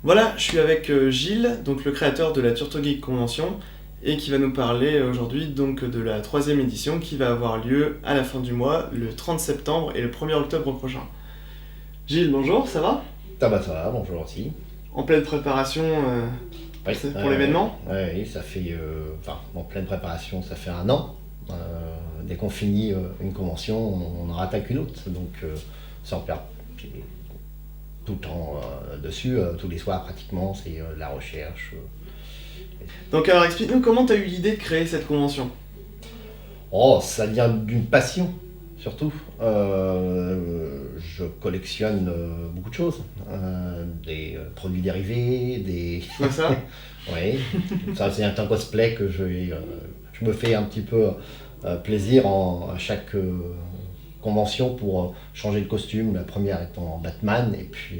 Voilà, je suis avec Gilles, donc le créateur de la Turtle Geek Convention, et qui va nous parler aujourd'hui donc de la 3e édition qui va avoir lieu à la fin du mois, le 30 septembre et le 1er octobre prochain. Gilles, bonjour, ça va? Ça va, bonjour aussi. En pleine préparation Oui, pour l'événement? Oui, ça fait, en pleine préparation, ça fait 1 an. Dès qu'on finit une convention, on en rattaque une autre. Donc, sans perdre tout le temps dessus, tous les soirs pratiquement, c'est de la recherche. Donc alors explique-nous comment tu as eu l'idée de créer cette convention. Oh, ça vient d'une passion, surtout. Je collectionne beaucoup de choses. Des produits dérivés, des... C'est ça? Oui, ça c'est un cosplay que je me fais un petit peu plaisir à chaque convention pour changer de costume. La première étant Batman et puis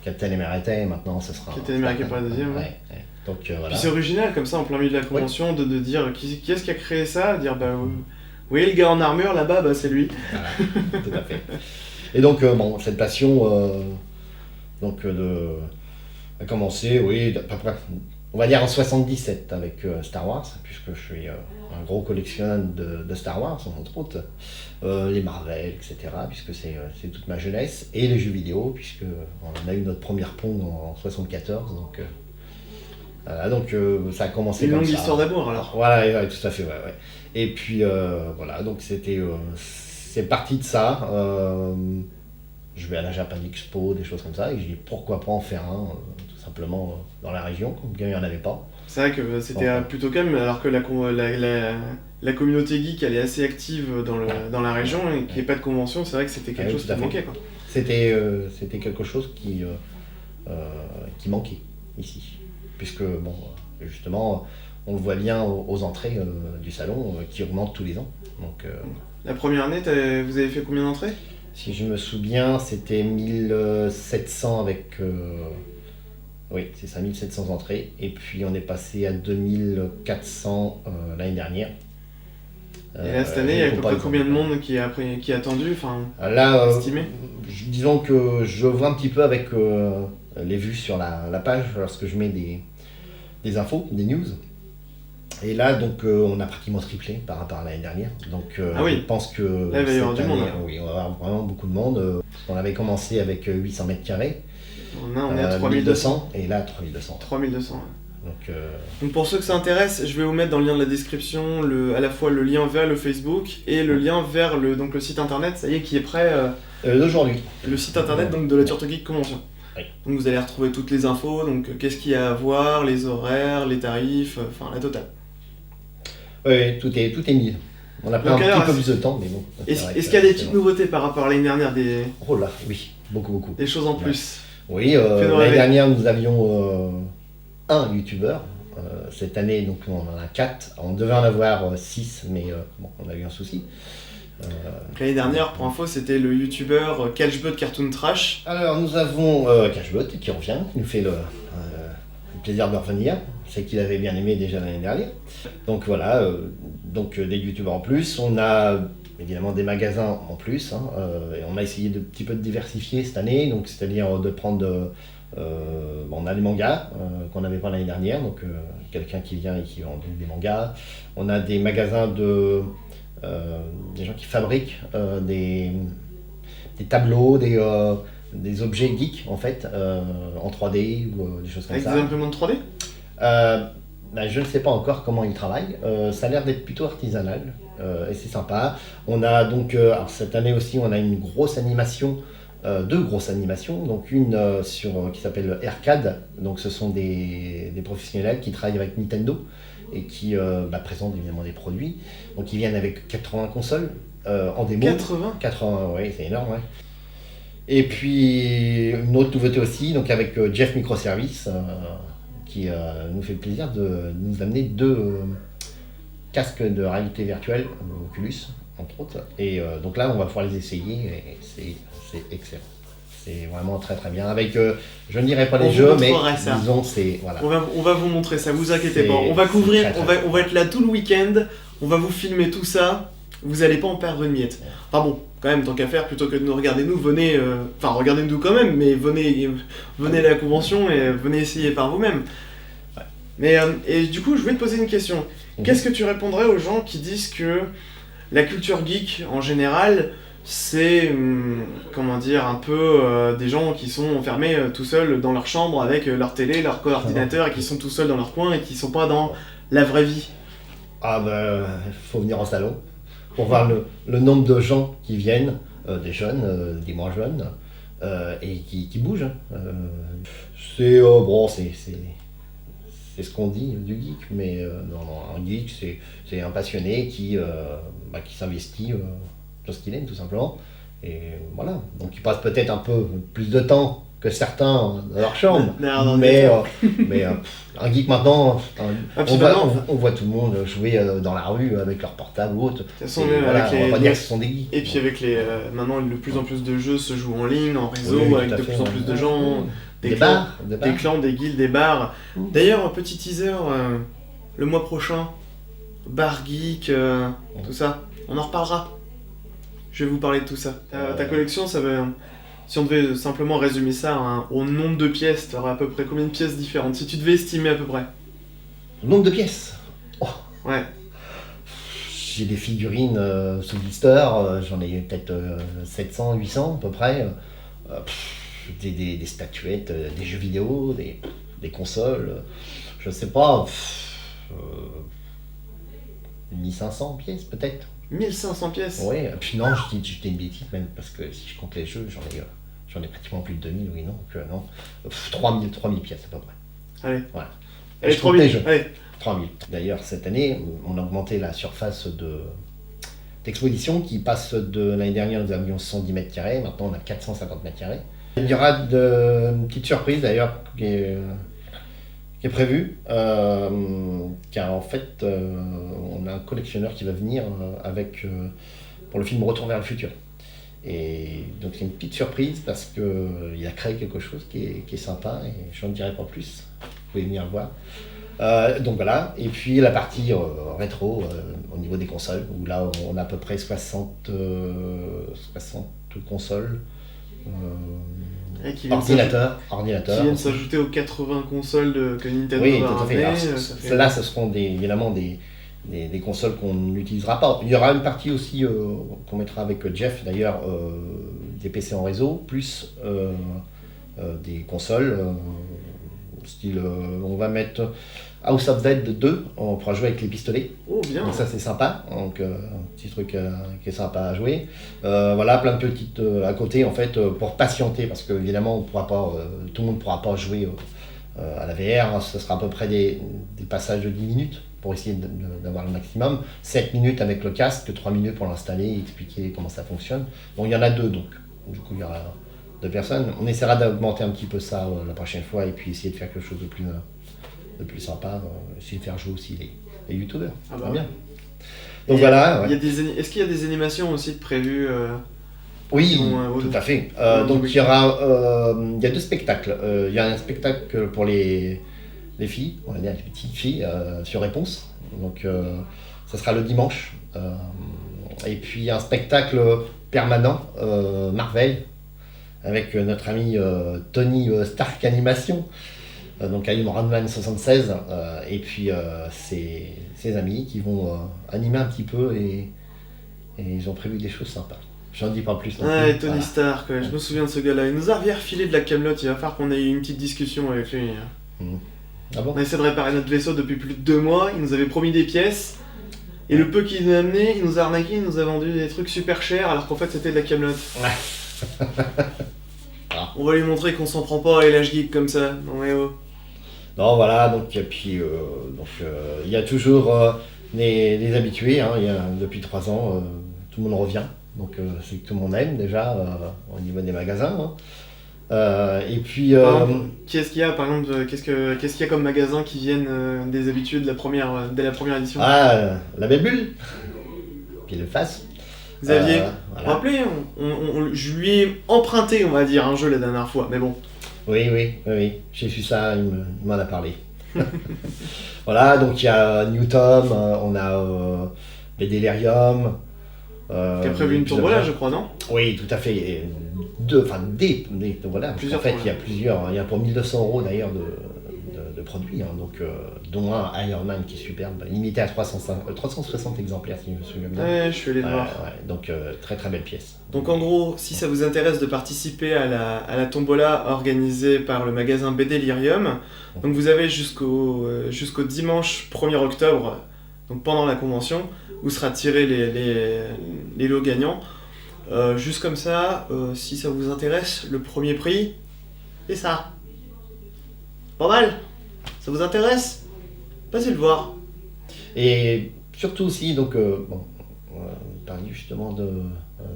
Captain America et maintenant ce sera... Captain America pour la deuxième, ouais. Donc voilà. Puis c'est original comme ça en plein milieu de la convention de dire qui est-ce qui a créé ça, dire bah vous voyez le gars en armure là-bas, bah c'est lui. Voilà, tout à fait. Et donc cette passion a commencé, oui, à peu près, on va dire en 77 avec Star Wars, puisque je suis un gros collectionneur de Star Wars, entre autres, les Marvel, etc., puisque c'est toute ma jeunesse, et les jeux vidéo, puisque on a eu notre première Pong en 74, donc... donc ça a commencé comme ça. Une longue histoire d'amour alors. Voilà, ouais, tout à fait, ouais. Et puis voilà, donc c'est parti de ça. Je vais à la Japan Expo, des choses comme ça, et je dis pourquoi pas en faire un, tout simplement dans la région, il n'y en avait pas. C'est vrai que c'était plutôt calme, alors que la communauté geek elle est assez active dans la région et qu'il n'y ait pas de convention, c'est vrai que c'était quelque chose qui manquait, quoi. C'était quelque chose qui manquait ici. Puisque, bon, justement, on le voit bien aux entrées du salon qui augmentent tous les ans. Donc, la première année, vous avez fait combien d'entrées? Si je me souviens, c'était 1700 avec... oui, c'est ça, 1700 entrées. Et puis on est passé à 2400 l'année dernière. Et là, cette année, il y a à peu près combien de monde qui a attendu, là, estimé? Disons que je vois un petit peu avec les vues sur la page lorsque je mets des infos, des news. Et là, donc, on a pratiquement triplé par rapport à l'année dernière. Donc, oui. Je pense que là, il va y avoir du monde. Oui, on va avoir vraiment beaucoup de monde. On avait commencé avec 800 mètres carrés. On est à 3200. Et là, 3200. 3200. Ouais. Donc pour ceux que ça intéresse, je vais vous mettre dans le lien de la description à la fois le lien vers le Facebook et le lien vers le site internet, ça y est, qui est prêt. D'aujourd'hui. Le site internet donc, de la Turtle Geek Convention. Oui. Donc vous allez retrouver toutes les infos, donc qu'est-ce qu'il y a à voir, les horaires, les tarifs, la totale. Oui, tout est mis. On a pris un petit peu plus de temps, mais bon. Est-ce qu'il y a des petites nouveautés par rapport à l'année dernière, Oh là, oui, beaucoup. Des choses en plus? Oui, l'année dernière, nous avions un youtubeur. Cette année, donc, on en a 4. On devait en avoir 6, mais on a eu un souci. L'année dernière, pour info, c'était le youtubeur Catchbot Cartoon Trash. Alors, nous avons Catchbot qui revient, qui nous fait le plaisir de revenir. C'est qu'il avait bien aimé déjà l'année dernière. Donc voilà, des youtubeurs en plus. On a évidemment des magasins en plus. Et on a essayé de petit peu de diversifier cette année. Donc c'est-à-dire de prendre... on a des mangas qu'on n'avait pas l'année dernière. Donc quelqu'un qui vient et qui vend des mangas. On a des magasins des gens qui fabriquent des tableaux, des objets geeks en fait, en 3D ou des choses comme ça. Avec des imprimantes 3D? Je ne sais pas encore comment ils travaillent. Ça a l'air d'être plutôt artisanal et c'est sympa. On a donc, alors cette année aussi, on a une grosse animation, 2 grosses animations. Donc une qui s'appelle Arcade. Donc ce sont des professionnels qui travaillent avec Nintendo et qui présentent évidemment des produits. Donc ils viennent avec 80 consoles en démo. 80, oui, c'est énorme, ouais. Et puis une autre nouveauté aussi, donc avec Jeff Microservice, qui nous fait le plaisir de nous amener 2 casques de réalité virtuelle, Oculus, entre autres. Et donc là, on va pouvoir les essayer et c'est excellent. C'est vraiment très très bien. Avec, je ne dirais pas les jeux, mais disons, c'est... Voilà. On va vous montrer ça, vous inquiétez pas. On va couvrir, on va être là tout le week-end, on va vous filmer tout ça. vous allez pas en perdre une miette. Enfin bon, quand même, tant qu'à faire, plutôt que de nous regarder nous, venez, regardez-nous quand même, mais venez à la convention et venez essayer par vous-même. Ouais. Mais, et du coup, je voulais te poser une question. Qu'est-ce que tu répondrais aux gens qui disent que la culture geek, en général, c'est, comment dire, un peu des gens qui sont enfermés tout seuls dans leur chambre avec leur télé, leur ordinateur, et qui sont tout seuls dans leur coin et qui sont pas dans la vraie vie? Ah ben, faut venir en salon pour voir le nombre de gens qui viennent, des jeunes, des moins jeunes, et qui bougent. C'est bon, c'est ce qu'on dit du geek, mais non, un geek, c'est un passionné qui s'investit dans ce qu'il aime, tout simplement. Et voilà, donc il passe peut-être un peu plus de temps que certains dans leur chambre, mais un geek maintenant, on voit tout le monde jouer dans la rue avec leur portable ou autre. De toute façon, Voilà, on va pas dire que ce sont des geeks. Et puis avec maintenant, de plus en plus de jeux se jouent en ligne, en réseau, Oui, avec tout à de fait, plus en plus de gens, des bars. des clans, des guildes, des bars. D'ailleurs, un petit teaser, le mois prochain, bar geek, tout ça, on en reparlera. Je vais vous parler de tout ça. Ta collection, ça va... Si on devait simplement résumer ça au nombre de pièces, tu aurais à peu près combien de pièces différentes? Si tu devais estimer à peu près. Le nombre de pièces. Ouais. J'ai des figurines sous blister, j'en ai peut-être 700, 800 à peu près. Des statuettes, des jeux vidéo, des consoles, je sais pas, 1500 pièces peut-être. 1500 pièces? Oui, puis non, je dis une bêtise même, parce que si je compte les jeux, j'en ai pratiquement plus de 2000, oui, non, 3000 pièces à peu près. Allez. Voilà. Allez, Je compte les jeux. Allez. 3000. D'ailleurs, cette année, on a augmenté la surface d'exposition qui passe de l'année dernière, nous avions 110 mètres carrés, maintenant on a 450 mètres carrés. Il y aura une petite surprise d'ailleurs qui est prévue, car en fait, on a un collectionneur qui va venir pour le film Retour vers le futur. Et donc c'est une petite surprise parce qu'il a créé quelque chose qui est sympa et je n'en dirai pas plus. Vous pouvez venir le voir. Donc voilà, et puis la partie rétro au niveau des consoles, où là on a à peu près 60 consoles, ordinateurs. Qui viennent s'ajouter aux 80 consoles que Nintendo oui, va tout à fait. ramener. Celles-là, ce seront évidemment des consoles qu'on n'utilisera pas. Il y aura une partie aussi qu'on mettra avec Jeff d'ailleurs, des PC en réseau, plus des consoles. Style, on va mettre House of Dead 2, on pourra jouer avec les pistolets. Oh bien. Donc ça c'est sympa, donc un petit truc qui est sympa à jouer. Voilà, plein de petites à côté en fait pour patienter, parce que évidemment tout le monde ne pourra pas jouer à la VR, hein. Ce sera à peu près des passages de 10 minutes pour essayer d'avoir le maximum. 7 minutes avec le casque, 3 minutes pour l'installer et expliquer comment ça fonctionne. Bon, il y en a 2 donc, du coup il y aura 2 personnes. On essaiera d'augmenter un petit peu ça la prochaine fois et puis essayer de faire quelque chose de plus sympa, essayer de faire jouer aussi les youtubeurs. Ah bah. Bien. Donc voilà. Ouais. Est-ce qu'il y a des animations aussi prévues Oui, tout à fait. Donc il y a 2 spectacles. Il y a un spectacle pour les filles, on va dire les petites filles, sur réponse. Donc ça sera le dimanche. Et puis un spectacle permanent, Marvel, avec notre ami Tony Stark Animation, donc Iron Man 76, et puis ses amis qui vont animer un petit peu et ils ont prévu des choses sympas. J'en dis pas plus. Ouais, Tony Stark, ouais, je me souviens de ce gars-là. Il nous a refilé de la Camelot, il va falloir qu'on ait une petite discussion avec lui. Ah bon? On essaie de réparer notre vaisseau depuis plus de 2 mois, il nous avait promis des pièces. Et le peu qu'il nous a amené, il nous a arnaqué, il nous a vendu des trucs super chers alors qu'en fait c'était de la Camelot. Ouais. On va lui montrer qu'on s'en prend pas à l'âge geek comme ça. Non mais oh. Non voilà, donc et puis il y a toujours les habitués, hein, depuis 3 ans, tout le monde revient, donc c'est que tout le monde aime déjà au niveau des magasins. Hein. Et puis qu'est-ce qu'il y a par exemple, qu'est-ce qu'il y a comme magasins qui viennent des habitués dès la première édition? Ah, la Belle Bulle, puis le Face. Xavier, voilà. vous vous rappelez, je lui ai emprunté, on va dire, un jeu la dernière fois, mais bon. Oui, j'ai su ça, il m'en a parlé. Voilà, donc il y a Newton, on a les Delirium, Qui a prévu une tombola, je crois, non? Oui, tout à fait. Et des tombolages. Plusieurs En fait, tombolas. il y a plusieurs. Il y a pour 1 200 € d'ailleurs de produits, hein, donc, dont un Iron Man qui est superbe, limité à 360 exemplaires, si je me souviens bien. Ouais, je suis allé le voir. Ouais, donc, très très belle pièce. Donc en gros, si ça vous intéresse de participer à la tombola organisée par le magasin BD Lyrium, donc vous avez jusqu'au dimanche 1er octobre, donc pendant la convention, où sera tiré les lots gagnants. Juste comme ça, si ça vous intéresse, le premier prix, c'est ça. Pas mal. Ça vous intéresse? Passez le voir. Et surtout aussi, donc, on parlait justement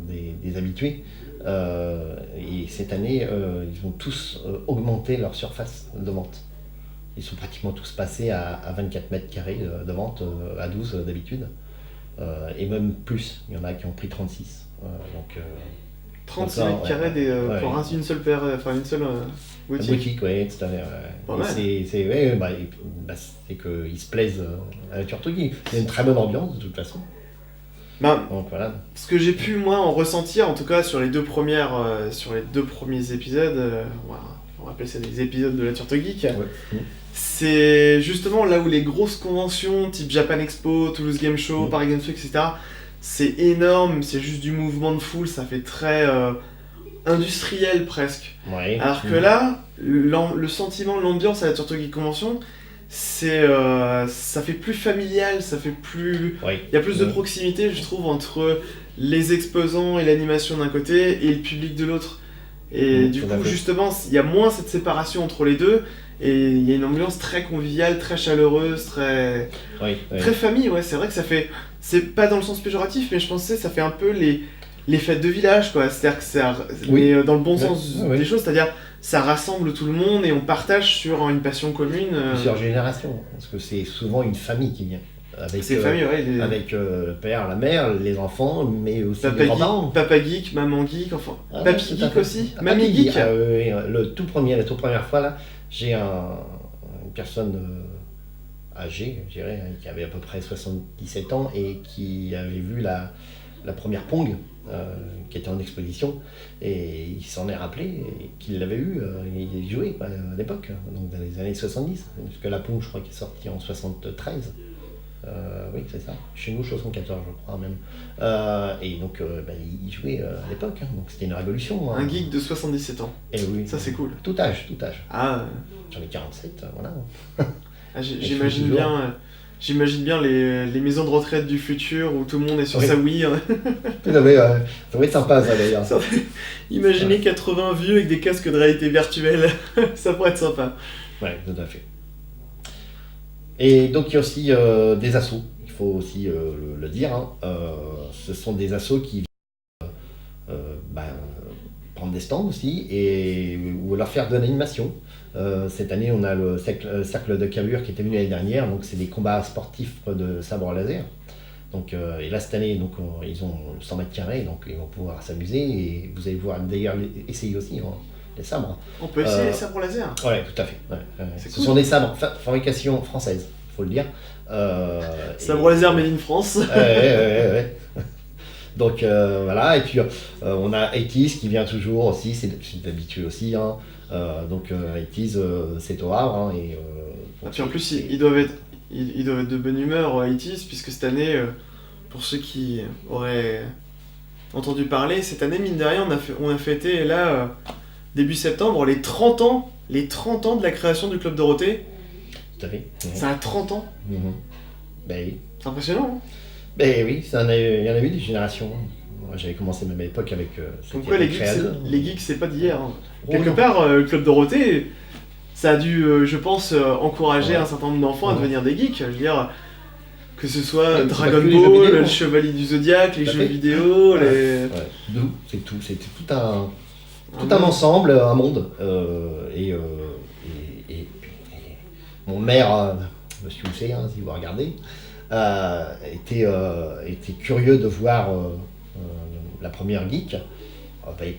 des habitués. Et cette année, ils ont tous augmenté leur surface de vente. Ils sont pratiquement tous passés à 24 mètres carrés de vente, à 12 d'habitude. Et même plus, il y en a qui ont pris 36. 36 donc là, mètres carrés ouais. pour une seule paire, une seule boutique. Boutique, oui, tout à fait. Pas Et mal. c'est qu'ils se plaisent à la Turtogui. Il y a une très bonne ambiance de toute façon. Bah, Donc voilà. ce que j'ai pu moi en ressentir, en tout cas sur les deux premiers épisodes, on va appeler ça des épisodes de la Turtle Geek, Ouais. c'est justement là où les grosses conventions type Japan Expo, Toulouse Game Show, Paris Games Week, etc. C'est énorme, c'est juste du mouvement de foule, ça fait très industriel presque. Ouais. Alors que là, le sentiment, l'ambiance à la Turtle Geek Convention, ça fait plus familial, ça fait plus... Ouais. Il y a plus de proximité, je trouve, entre les exposants et l'animation d'un côté et le public de l'autre. Et du tout à coup, fait. justement, il y a moins cette séparation entre les deux, et il y a une ambiance très conviviale, très chaleureuse, très famille, ouais, c'est vrai que ça fait... C'est pas dans le sens péjoratif, mais je pensais que ça fait un peu les fêtes de village, quoi. C'est-à-dire que mais dans le bon sens des choses, c'est-à-dire ça rassemble tout le monde et on partage sur une passion commune. Plusieurs générations, parce que c'est souvent une famille qui vient. Avec, C'est famille, ouais. avec le père, la mère, les enfants, mais aussi Papa les geek, grands-parents. Papa geek, maman geek, enfin. Ah, Papy tout à geek fait. aussi. Ah, Mamie Papy geek. oui, la toute première fois, là, j'ai une personne âgée, je dirais, hein, qui avait à peu près 77 ans et qui avait vu la première Pong qui était en exposition, et il s'en est rappelé et qu'il l'avait eu, il y jouait à l'époque, donc dans les années 70, parce que la Pong, je crois, qui est sortie en 73. Oui, c'est ça. Chez nous, 74, je crois même. Et donc, il jouait à l'époque, hein, donc c'était une révolution. Hein. Un geek de 77 ans. Et oui. Ça, c'est cool. Tout âge. Ah, J'en ai 47, voilà. j'imagine bien les maisons de retraite du futur où tout le monde est sur sa Wii. Hein. Tout à fait, ça va être sympa, ça, d'ailleurs. Imaginez 80 vieux avec des casques de réalité virtuelle. Ça pourrait être sympa. Ouais, tout à fait. Et donc il y a aussi des assos, il faut aussi le dire. Hein. Ce sont des assos qui prendre des stands aussi ou leur faire de l'animation. Cette année, on a le cercle de Cavure qui était venu l'année dernière, donc c'est des combats sportifs de sabre laser. Donc, et là, cette année, donc, ils ont 100 mètres carrés, donc ils vont pouvoir s'amuser, et vous allez pouvoir d'ailleurs essayer aussi les sabres. On peut essayer les sabres laser. Ouais, tout à fait. Ce cool. sont des sabres fabrication française, il faut le dire. Sabre laser made in France. Ouais. Donc voilà, et puis on a Etis qui vient toujours aussi, c'est d'habitude aussi. Hein. Donc Etis, c'est au Havre. Hein, et puis en plus, ils doivent être de bonne humeur, Etis, puisque cette année, pour ceux qui auraient entendu parler, cette année, mine de rien, on a fêté là, début septembre, les 30 ans de la création du Club Dorothée. Tout à fait. Ça a 30 ans. Ben oui. C'est impressionnant, hein. Ben oui, il y en a eu des générations. Moi, j'avais commencé même à l'époque avec... Donc quoi, les geeks, c'est pas d'hier. Hein. Oh, Quelque part, le Club Dorothée, ça a dû, je pense, encourager un certain nombre d'enfants à devenir des geeks. Je veux dire, que ce soit Dragon Ball, le Chevalier du Zodiaque, les jeux vidéo, c'est tout un ensemble, un monde. Et mon maire, monsieur Housset, hein, si vous regardez, était curieux de voir la première geek.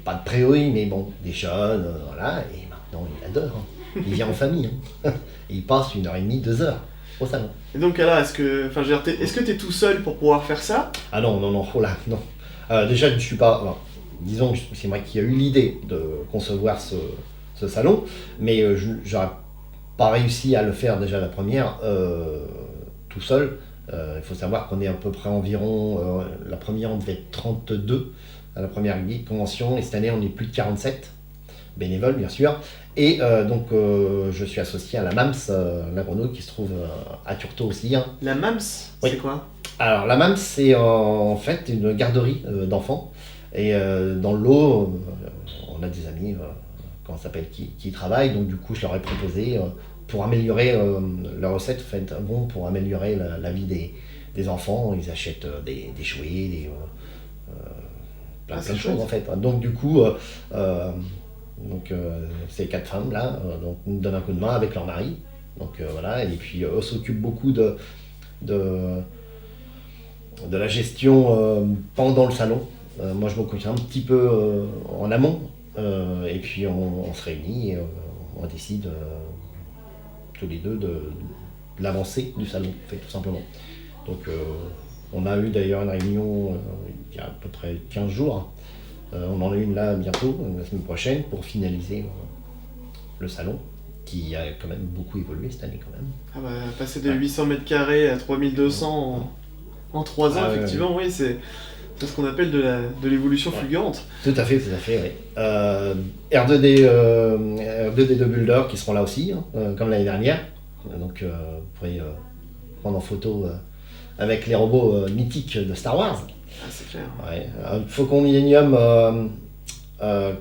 Pas de pré-oui, mais bon, des jeunes, voilà, et maintenant il adore. Hein. Il vient en famille. Hein. Et il passe 1h30, 2 heures au salon. Et donc là, est-ce que t'es tout seul pour pouvoir faire ça? Ah non, oh là, non. Déjà, je ne suis pas. Enfin, disons que c'est moi qui ai eu l'idée de concevoir ce salon, mais je n'aurais pas réussi à le faire déjà la première tout seul. Il faut savoir qu'on est à peu près environ. La première, on devait être 32 à la première convention, et cette année, on est plus de 47 bénévoles, bien sûr. Et donc, je suis associé à la MAMS, la grenouille qui se trouve à Turtot aussi. Hein. La MAMS, Oui. c'est quoi? Alors, la MAMS, c'est en fait une garderie d'enfants. Et dans le lot, on a des amis comment ça s'appelle, qui y travaillent. Donc, du coup, je leur ai proposé pour améliorer la recette, en fait, bon, pour améliorer la vie des enfants. Ils achètent des jouets, plein de choses en fait. Donc, du coup, ces 4 femmes là donc, nous donnent un coup de main avec leur mari. Donc voilà, et puis eux s'occupent beaucoup de la gestion pendant le salon. Moi je m'occupe un petit peu en amont, et puis on se réunit et on décide tous les deux de l'avancée du salon, en fait, tout simplement. Donc on a eu d'ailleurs une réunion il y a à peu près 15 jours. On en a une là bientôt, la semaine prochaine, pour finaliser le salon, qui a quand même beaucoup évolué cette année quand même. Ah bah, passer de 800 mètres carrés à 3200 en 3 ans, effectivement, oui, c'est ce qu'on appelle de l'évolution fulgurante. Tout à fait, oui. R2D de Builder qui seront là aussi, comme l'année dernière. Donc vous pourrez prendre en photo avec les robots mythiques de Star Wars. Ah, c'est clair. Ouais. Un Faucon Millennium,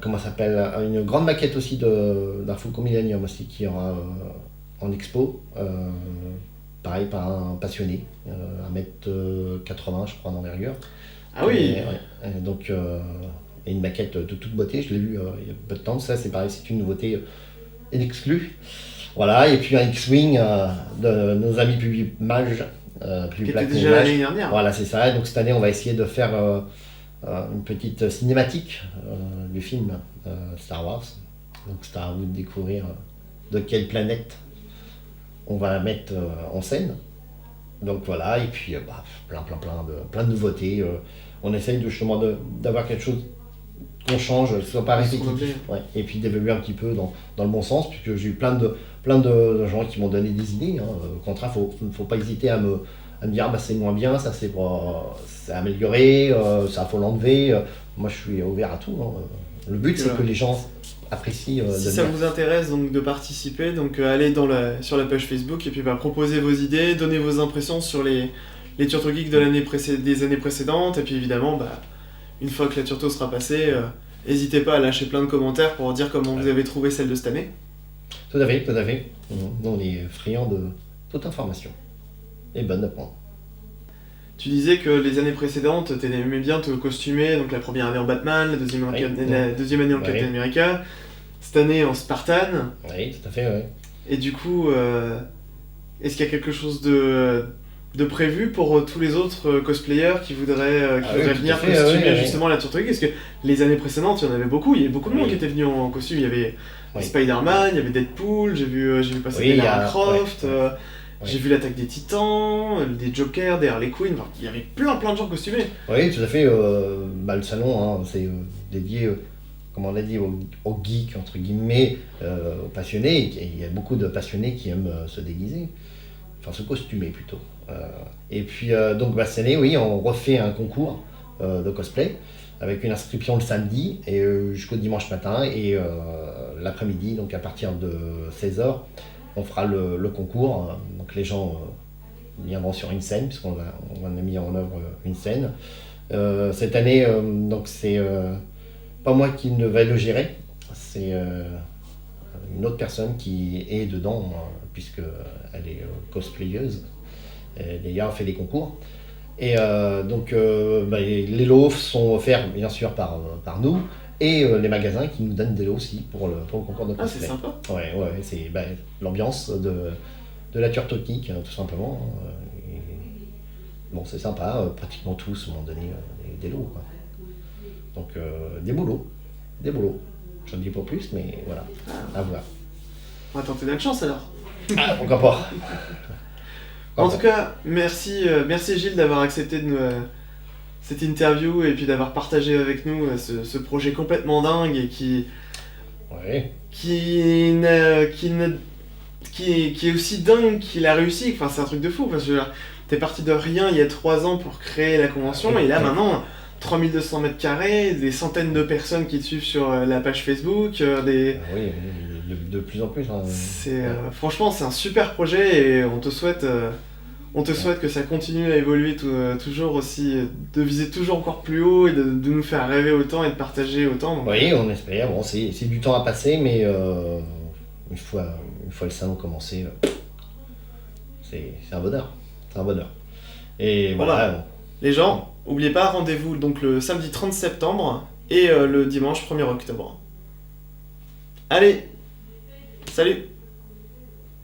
comment ça s'appelle, une grande maquette aussi d'un Faucon Millennium aussi qui aura en expo, pareil par un passionné, 1m80 je crois d'envergure. Ah oui. Donc et une maquette de toute beauté, je l'ai vu il y a peu de temps, ça c'est pareil, c'est une nouveauté exclue. Voilà, et puis un X-Wing de nos amis Mage. Qui était déjà l'année dernière. Voilà, c'est ça. Donc cette année, on va essayer de faire une petite cinématique du film Star Wars. Donc c'est à vous de découvrir de quelle planète on va mettre en scène. Donc voilà, et puis plein de nouveautés. On essaye justement d'avoir quelque chose qu'on change, que ce soit pas répétitif. Ouais. Et puis d'évoluer un petit peu dans le bon sens, puisque j'ai eu plein de gens qui m'ont donné des idées. Au contraire, faut pas hésiter à me dire c'est moins bien, ça c'est amélioré, ça faut l'enlever. Moi je suis ouvert à tout. Le but c'est que les gens apprécient. Si ça vous intéresse donc de participer, donc allez sur la page Facebook et puis proposez vos idées, donnez vos impressions sur les Turto Geeks des années précédentes, et puis évidemment une fois que la Turto sera passée, n'hésitez pas à lâcher plein de commentaires pour dire comment vous avez trouvé celle de cette année. Tout à fait. Nous, on est friands de toute information. Et bonne à prendre. Tu disais que les années précédentes, tu aimais bien te costumer, donc la première année en Batman, la deuxième année en Captain America, cette année en Spartan. Oui, tout à fait, oui. Et du coup, est-ce qu'il y a quelque chose de prévu pour tous les autres cosplayers qui voudraient venir costumer justement la Turto Geek? Parce que les années précédentes, il y en avait beaucoup, il y avait beaucoup de monde qui était venu en costume. Il y avait Spider-Man, il y avait Deadpool, j'ai vu passer des Lara Croft, j'ai vu l'attaque des Titans, des Jokers, des Harley Quinn, il y avait plein de gens costumés. Oui, tout à fait. Le salon, c'est dédié, comme on l'a dit, aux geeks, entre guillemets, aux passionnés. Et il y a beaucoup de passionnés qui aiment se déguiser, enfin se costumer plutôt. Et puis donc cette année, oui, on refait un concours de cosplay avec une inscription le samedi et jusqu'au dimanche matin, et l'après-midi, donc à partir de 16h, on fera le concours. Donc les gens viendront sur une scène, puisqu'on a mis en œuvre une scène. Cette année, donc c'est pas moi qui ne vais le gérer, c'est une autre personne qui est dedans, puisqu'elle est cosplayeuse. D'ailleurs, fait des concours. Et donc, les lots sont offerts bien sûr par nous, et les magasins qui nous donnent des lots aussi pour le concours de cosplay. Ah, c'est sympa. Ouais, c'est l'ambiance de la Turto Geek, tout simplement. Bon, c'est sympa, pratiquement tous m'ont donné des lots, quoi. Donc, des beaux lots. Je ne dis pas plus, mais voilà, à voir. On va tenter notre chance alors. Ah, pourquoi pas. En tout cas, merci Gilles d'avoir accepté cette interview et puis d'avoir partagé avec nous ce projet complètement dingue et Ouais. qui est aussi dingue qu'il a réussi. Enfin, c'est un truc de fou parce que t'es parti de rien il y a 3 ans pour créer la convention et là maintenant 3200 mètres carrés, des centaines de personnes qui te suivent sur la page Facebook, Oui, de plus en plus. Hein. franchement, c'est un super projet et on te souhaite que ça continue à évoluer toujours aussi, de viser toujours encore plus haut et de nous faire rêver autant et de partager autant. Donc, Oui, on espère. Bon, c'est du temps à passer, mais une fois le salon commencé, c'est un bonheur. C'est un bonheur. Et voilà. Les gens, n'oubliez pas, rendez-vous donc le samedi 30 septembre et le dimanche 1er octobre. Allez, salut!